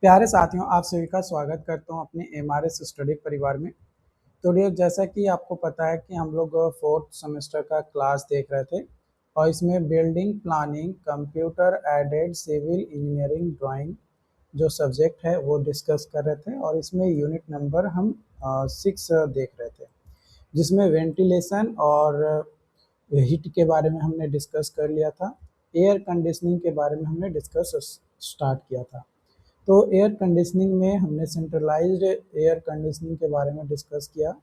प्यारे साथियों, आप सभी का स्वागत करता हूं अपने एमआरएस स्टडी परिवार में। तो डियर, जैसा कि आपको पता है कि हम लोग फोर्थ सेमेस्टर का क्लास देख रहे थे और इसमें building planning, computer aided civil engineering drawing जो सब्जेक्ट है वो डिस्कस कर रहे थे और इसमें यूनिट नंबर हम 6 देख रहे थे, जिसमें वेंटिलेशन और हीट के बारे में हमने डिस्कस कर लिया था। एयर कंडीशनिंग के बारे में हमने डिस्कस स्टार्ट किया था। तो एयर कंडीशनिंग में हमने सेंट्रलाइज्ड एयर कंडीशनिंग के बारे में डिस्कस किया।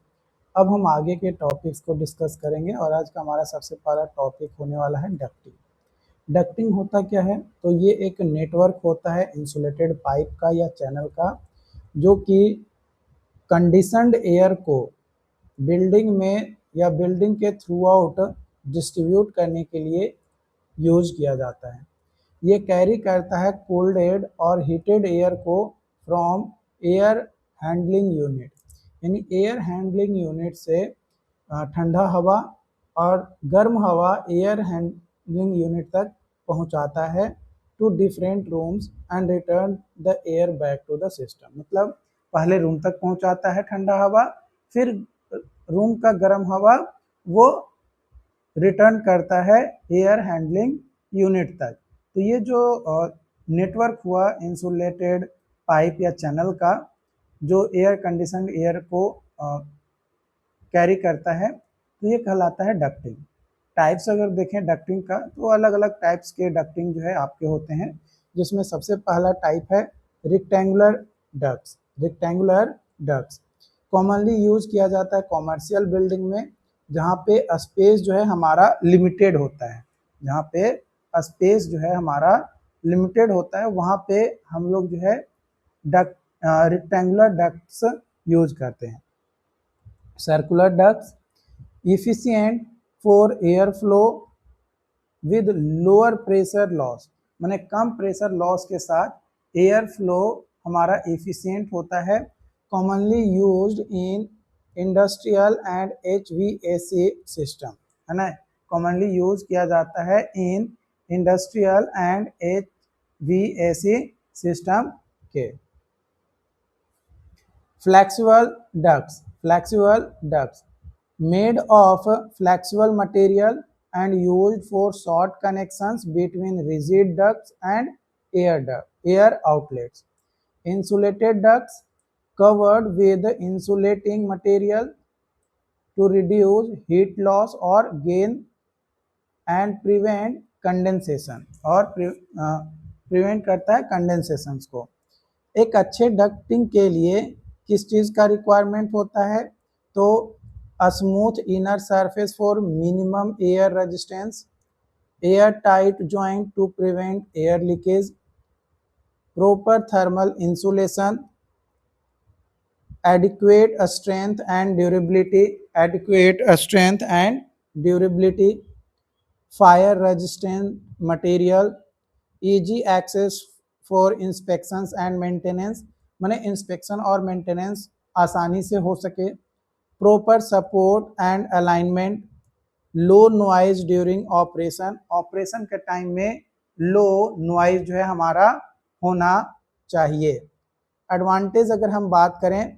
अब हम आगे के टॉपिक्स को डिस्कस करेंगे और आज का हमारा सबसे पहला टॉपिक होने वाला है डक्टिंग। डक्टिंग होता क्या है? तो ये एक नेटवर्क होता है इंसुलेटेड पाइप का या चैनल का, जो कि कंडीशनड एयर को बिल्डिंग में या बिल्डिंग के थ्रू आउट डिस्ट्रीब्यूट करने के लिए यूज किया जाता है। ये कैरी करता है कोल्ड एयर और हीटेड एयर को फ्रॉम एयर हैंडलिंग यूनिट, यानी एयर हैंडलिंग यूनिट से ठंडा हवा और गर्म हवा एयर हैंडलिंग यूनिट तक पहुंचाता है to different rooms and return the air back to the system. मतलब पहले रूम तक पहुंचाता है ठंडा हवा, फिर रूम का गर्म हवा वो रिटर्न करता है एयर हैंडलिंग यूनिट तक। तो ये जो नेटवर्क हुआ इंसुलेटेड पाइप या चैनल का, जो एयर कंडीशनड एयर को कैरी करता है, तो ये कहलाता है डक्टिंग। टाइप्स अगर देखें डक्टिंग का, तो अलग अलग टाइप्स के डक्टिंग जो है आपके होते हैं, जिसमें सबसे पहला टाइप है rectangular ducts. Rectangular ducts commonly use किया जाता है कॉमर्शियल बिल्डिंग में, जहाँ पे स्पेस जो है हमारा लिमिटेड होता है। जहाँ पे स्पेस जो है हमारा लिमिटेड होता है, वहाँ पे हम लोग जो है डक्ट रेक्टेंगुलर डक्ट्स यूज करते हैं। Circular ducts efficient for air flow with lower pressure loss, माने कम प्रेशर लॉस के साथ एयर फ्लो हमारा एफिशिएंट होता है। Commonly used in industrial and HVAC system, है ना। कॉमनली यूज किया जाता है in industrial and HVAC system के। Flexible ducts, flexible ducts made of flexible material and used for short connections between rigid ducts and air outlets. Insulated ducts covered with insulating material to reduce heat loss or gain and prevent condensation, और prevent करता है कंडेंसेशंस को। एक अच्छे ducting के लिए किस चीज़ का रिक्वायरमेंट होता है? तो a smooth inner surface for minimum air resistance, airtight joint to prevent air leakage, proper thermal insulation, adequate strength and durability, fire resistant material, easy access for inspections and maintenance, माने inspection और maintenance आसानी से हो सके। Proper support and alignment, low noise during operation, operation के time में लो noise जो है हमारा होना चाहिए। एडवांटेज अगर हम बात करें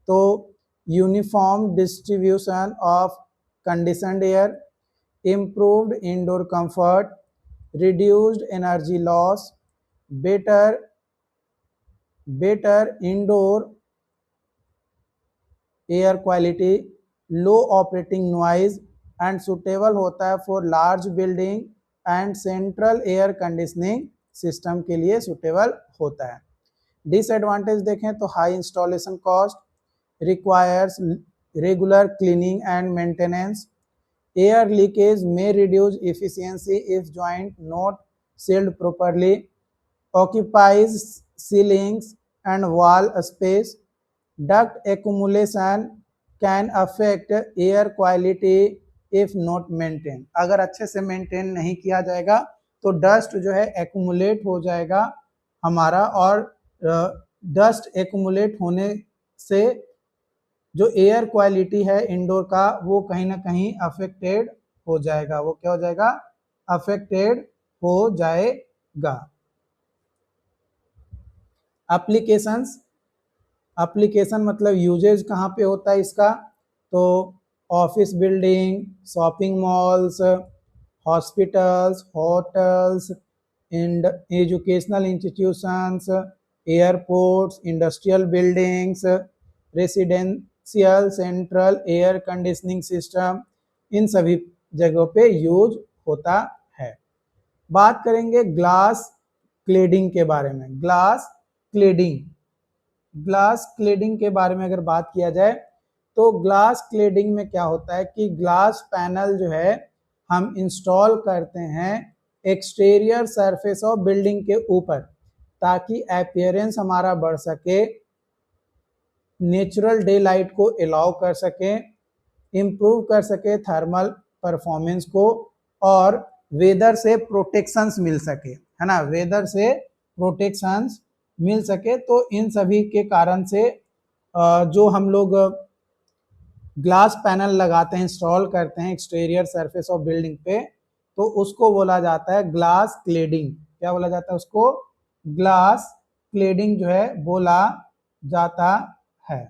तो uniform distribution of conditioned air, improved indoor comfort, reduced energy loss, better indoor air quality, low operating noise and suitable होता है for large building and central air conditioning system के लिए सुटेबल होता है। डिसएडवांटेज देखें तो high installation cost, requires regular cleaning and maintenance, air leakage में reduce efficiency if joint not sealed properly, occupies ceilings and wall space, duct accumulation can affect air quality if not maintained। अगर अच्छे से maintain नहीं किया जाएगा तो dust जो है एक्यूमुलेट हो जाएगा हमारा, और डस्ट एक्यूमुलेट होने से जो एयर क्वालिटी है इंडोर का वो कहीं ना कहीं अफेक्टेड हो जाएगा। वो क्या हो जाएगा? अफेक्टेड हो जाएगा। एप्लीकेशंस, एप्लीकेशन मतलब यूजेज कहाँ पे होता है इसका, तो office building, shopping malls, hospitals, hotels, and educational institutions, airports, industrial buildings, residential central air conditioning system, इन सभी जगहों पे यूज होता है। बात करेंगे ग्लास क्लेडिंग के बारे में। ग्लास क्लेडिंग के बारे में अगर बात किया जाए तो ग्लास क्लेडिंग में क्या होता है कि ग्लास पैनल जो है हम इंस्टॉल करते हैं एक्सटीरियर सरफेस ऑफ बिल्डिंग के ऊपर, ताकि अपीयरेंस हमारा बढ़ सके, नेचुरल डे लाइट को अलाउ कर सके, इम्प्रूव कर सके थर्मल परफॉर्मेंस को, और वेदर से प्रोटेक्शंस मिल सके, है ना, वेदर से प्रोटेक्शंस मिल सके। तो इन सभी के कारण से जो हम लोग ग्लास पैनल लगाते हैं, इंस्टॉल करते हैं एक्सटीरियर सरफेस ऑफ बिल्डिंग पे, तो उसको बोला जाता है ग्लास क्लेडिंग। क्या बोला जाता है उसको? ग्लास क्लेडिंग जो है बोला जाता है।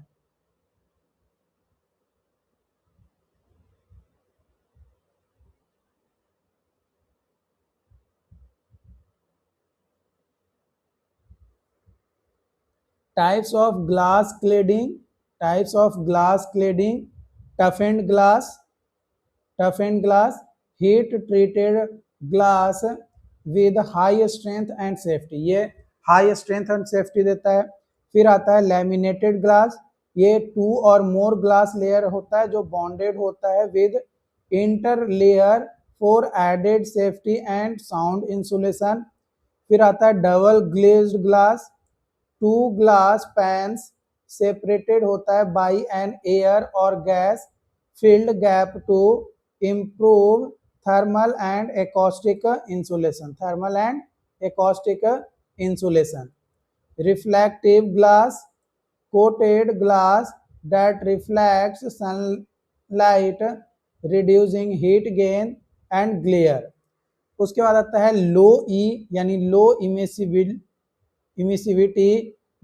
Types of glass cladding. Types of glass cladding: toughened glass, heat treated glass with high strength and safety, ये हाई स्ट्रेंथ एंड सेफ्टी देता है। फिर आता है लैमिनेटेड ग्लास, ये 2 और मोर ग्लास लेयर होता है जो बॉन्डेड होता है with interlayer for added safety and sound insulation. फिर आता है double glazed glass, 2 glass panes separated होता है बाई एन एयर और gas filled gap to improve thermal and acoustic insulation. Reflective glass, coated glass that reflects sunlight reducing heat gain and glare। उसके बाद आता है लो ई यानी low emissivity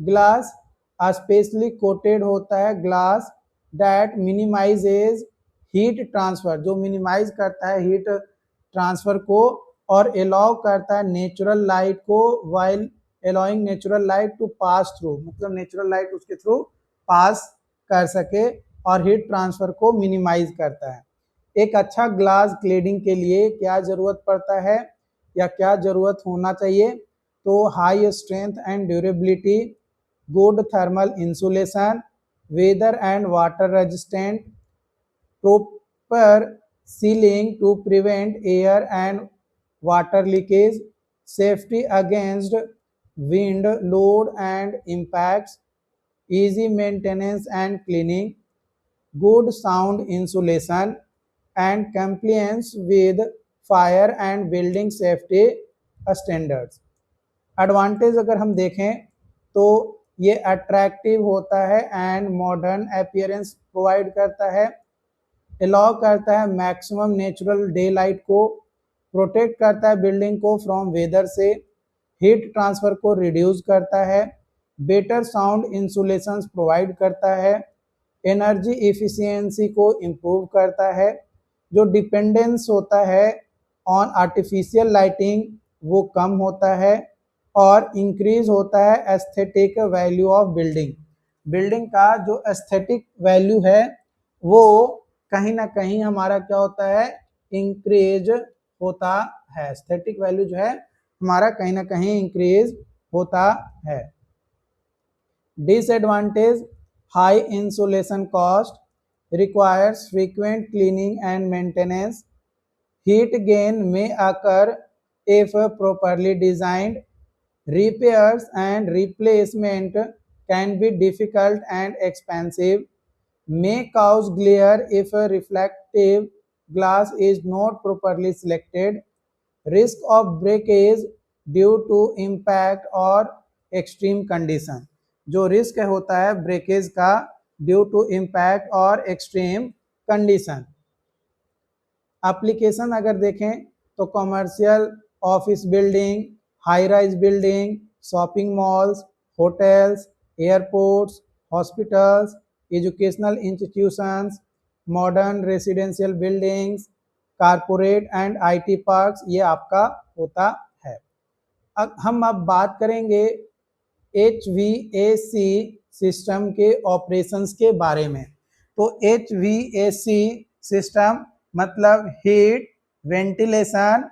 glass, specially coated होता है glass that minimises heat transfer, जो minimise करता है हीट ट्रांसफर को और अलाउ करता है नेचुरल लाइट को, while allowing natural light to pass through, मतलब नेचुरल लाइट उसके थ्रू पास कर सके और हीट ट्रांसफर को मिनिमाइज करता है। एक अच्छा ग्लास क्लेडिंग के लिए क्या जरूरत पड़ता है या क्या जरूरत होना चाहिए, तो high strength and durability, good thermal insulation, weather and water resistant, proper sealing to prevent air and water leakage, safety against wind load and impacts, easy maintenance and cleaning, good sound insulation, and compliance with fire and building safety standards। Advantage अगर हम देखें तो ये attractive होता है and modern appearance provide करता है, allow करता है मैक्सिमम नेचुरल डे लाइट को, प्रोटेक्ट करता है बिल्डिंग को फ्रॉम वेदर से, हीट ट्रांसफर को रिड्यूस करता है, बेटर साउंड इंसुलेशन प्रोवाइड करता है, एनर्जी इफिशियंसी को इम्प्रूव करता है, जो डिपेंडेंस होता है ऑन आर्टिफिशियल लाइटिंग वो कम होता है, और इंक्रीज होता है aesthetic value of building. Building का जो एस्थेटिक वैल्यू है वो कहीं ना कहीं हमारा क्या होता है, इंक्रीज होता है। एस्थेटिक वैल्यू जो है हमारा कहीं ना कहीं इंक्रीज होता है। Disadvantage: high insulation cost, requires frequent cleaning and maintenance, heat gain may occur if properly designed, repairs and replacement can be difficult and expensive, may cause glare if a reflective glass is not properly selected, risk of breakage due to impact or extreme condition, जो risk होता है breakage का due to impact और extreme condition. Application अगर देखें तो commercial, office building, high rise building, shopping malls, hotels, airports, hospitals, educational institutions, modern residential buildings, corporate and IT parks, ये आपका होता है। अब बात करेंगे HVAC सिस्टम के ऑपरेशंस के बारे में। तो HVAC सिस्टम मतलब heat ventilation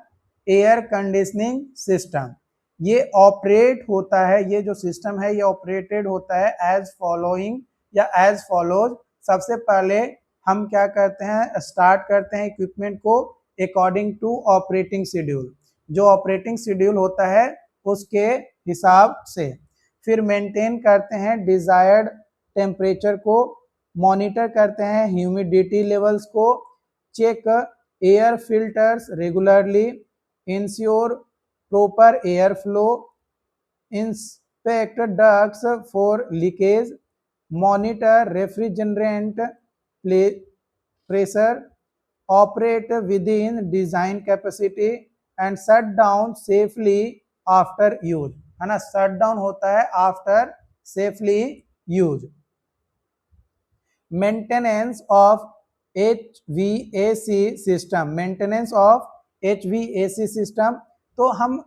air conditioning system, ये ऑपरेट होता है, ये जो सिस्टम है ये ऑपरेटेड होता है एज फॉलोइंग या एज फॉलोज। सबसे पहले हम क्या करते हैं, स्टार्ट करते हैं इक्विपमेंट को अकॉर्डिंग टू ऑपरेटिंग शेड्यूल, जो ऑपरेटिंग शेड्यूल होता है उसके हिसाब से। फिर मेंटेन करते हैं डिजायर्ड टेम्परेचर को, मॉनिटर करते हैं ह्यूमिडिटी लेवल्स को, check air filters regularly, ensure proper air flow, inspect ducts for leakage, monitor refrigerant pressure, operate within design capacity and shut down safely after use, है ना, shut down होता है after safely use. Maintenance of HVAC system, maintenance of HVAC system, तो हम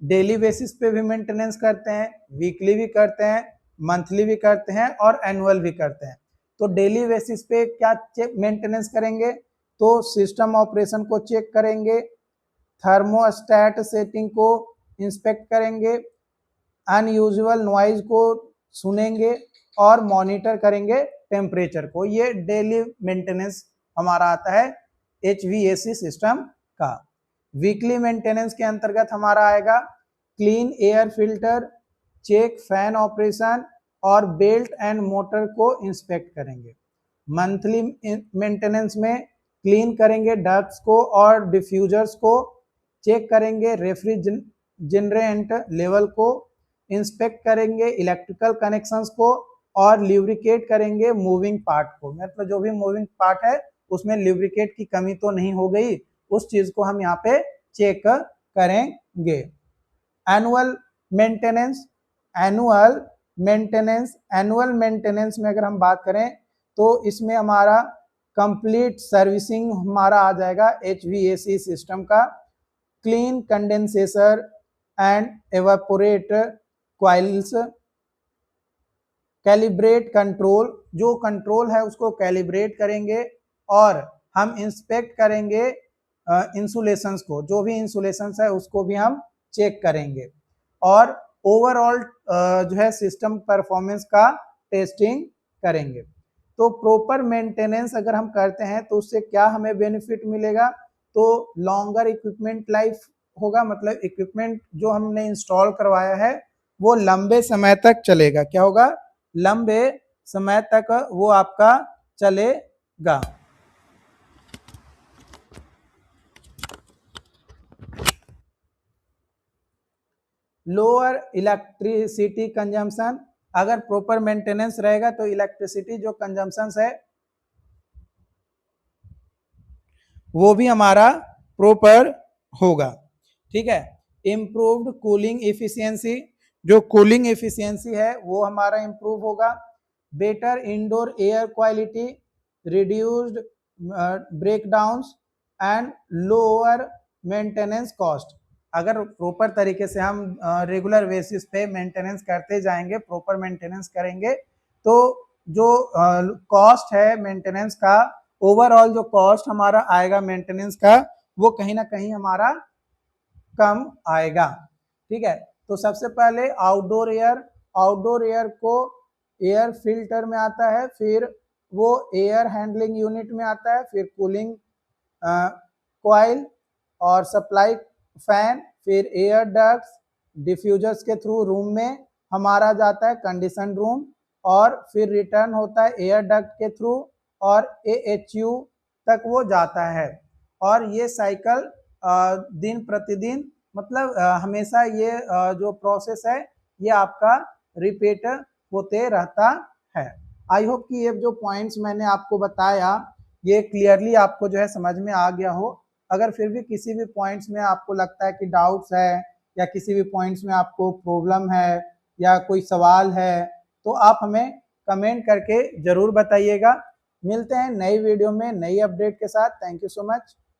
daily basis पे भी maintenance करते हैं, वीकली भी करते हैं, मंथली भी करते हैं और एनुअल भी करते हैं। तो डेली बेसिस पे क्या चेक मेंटेनेंस करेंगे, तो सिस्टम ऑपरेशन को चेक करेंगे, थर्मोस्टेट सेटिंग को इंस्पेक्ट करेंगे, अनयूजुअल नॉइज को सुनेंगे और मॉनिटर करेंगे टेम्परेचर को। ये डेली मेंटेनेंस हमारा आता है HVAC सिस्टम का। वीकली मेंटेनेंस के अंतर्गत हमारा आएगा clean air filter, check fan operation और बेल्ट एंड मोटर को इंस्पेक्ट करेंगे। मंथली मेंटेनेंस में क्लीन करेंगे डक्ट्स को और डिफ्यूजर्स को, चेक करेंगे रेफ्रिजरेंट लेवल को, इंस्पेक्ट करेंगे इलेक्ट्रिकल कनेक्शंस को और ल्यूब्रिकेट करेंगे मूविंग पार्ट को। मतलब जो भी मूविंग पार्ट है उसमें ल्यूब्रिकेट की कमी तो नहीं हो गई, उस चीज को हम यहाँ पे चेक करेंगे। एनुअल मेंटेनेंस, एनुअल मेंटेनेंस में अगर हम बात करें तो इसमें हमारा कंप्लीट सर्विसिंग हमारा आ जाएगा HVAC सिस्टम का, clean condensator and evaporate coils, calibrate control, जो कंट्रोल है उसको कैलिब्रेट करेंगे और हम इंस्पेक्ट करेंगे इंसुलेशंस को, जो भी इंसुलेशंस है उसको भी हम चेक करेंगे और ओवरऑल जो है सिस्टम परफॉर्मेंस का टेस्टिंग करेंगे। तो प्रॉपर मेंटेनेंस अगर हम करते हैं तो उससे क्या हमें बेनिफिट मिलेगा, तो लॉन्गर इक्विपमेंट लाइफ होगा, मतलब इक्विपमेंट जो हमने इंस्टॉल करवाया है वो लंबे समय तक चलेगा। क्या होगा, लंबे समय तक वो आपका चलेगा। लोअर इलेक्ट्रिसिटी कंजम्पशन, अगर प्रॉपर मेंटेनेंस रहेगा तो इलेक्ट्रिसिटी जो कंजम्पशन है वो भी हमारा प्रॉपर होगा। ठीक है। इम्प्रूव्ड कूलिंग इफिशियंसी, जो कूलिंग इफिशियंसी है वो हमारा इम्प्रूव होगा। Better indoor air quality, reduced breakdowns and lower maintenance cost. अगर प्रॉपर तरीके से हम रेगुलर बेसिस पे मेंटेनेंस करते जाएंगे, प्रॉपर मेंटेनेंस करेंगे, तो जो कॉस्ट है मेंटेनेंस का, ओवरऑल जो कॉस्ट हमारा आएगा मेंटेनेंस का, वो कहीं ना कहीं हमारा कम आएगा। ठीक है। तो सबसे पहले आउटडोर एयर को एयर फिल्टर में आता है, फिर वो एयर हैंडलिंग यूनिट में आता है, फिर कूलिंग कॉइल और सप्लाई फैन, फिर एयर डक्ट्स डिफ्यूजर्स के थ्रू रूम में हमारा जाता है कंडीशन रूम, और फिर रिटर्न होता है एयर डक्ट के थ्रू और AHU तक वो जाता है। और ये साइकिल दिन प्रतिदिन, मतलब हमेशा ये जो प्रोसेस है ये आपका रिपीट होते रहता है। आई होप कि ये जो पॉइंट्स मैंने आपको बताया ये क्लियरली आपको जो है समझ में आ गया हो। अगर फिर भी किसी भी पॉइंट्स में आपको लगता है कि डाउट्स है या किसी भी पॉइंट्स में आपको प्रॉब्लम है या कोई सवाल है तो आप हमें कमेंट करके ज़रूर बताइएगा। मिलते हैं नई वीडियो में नई अपडेट के साथ। Thank you so much.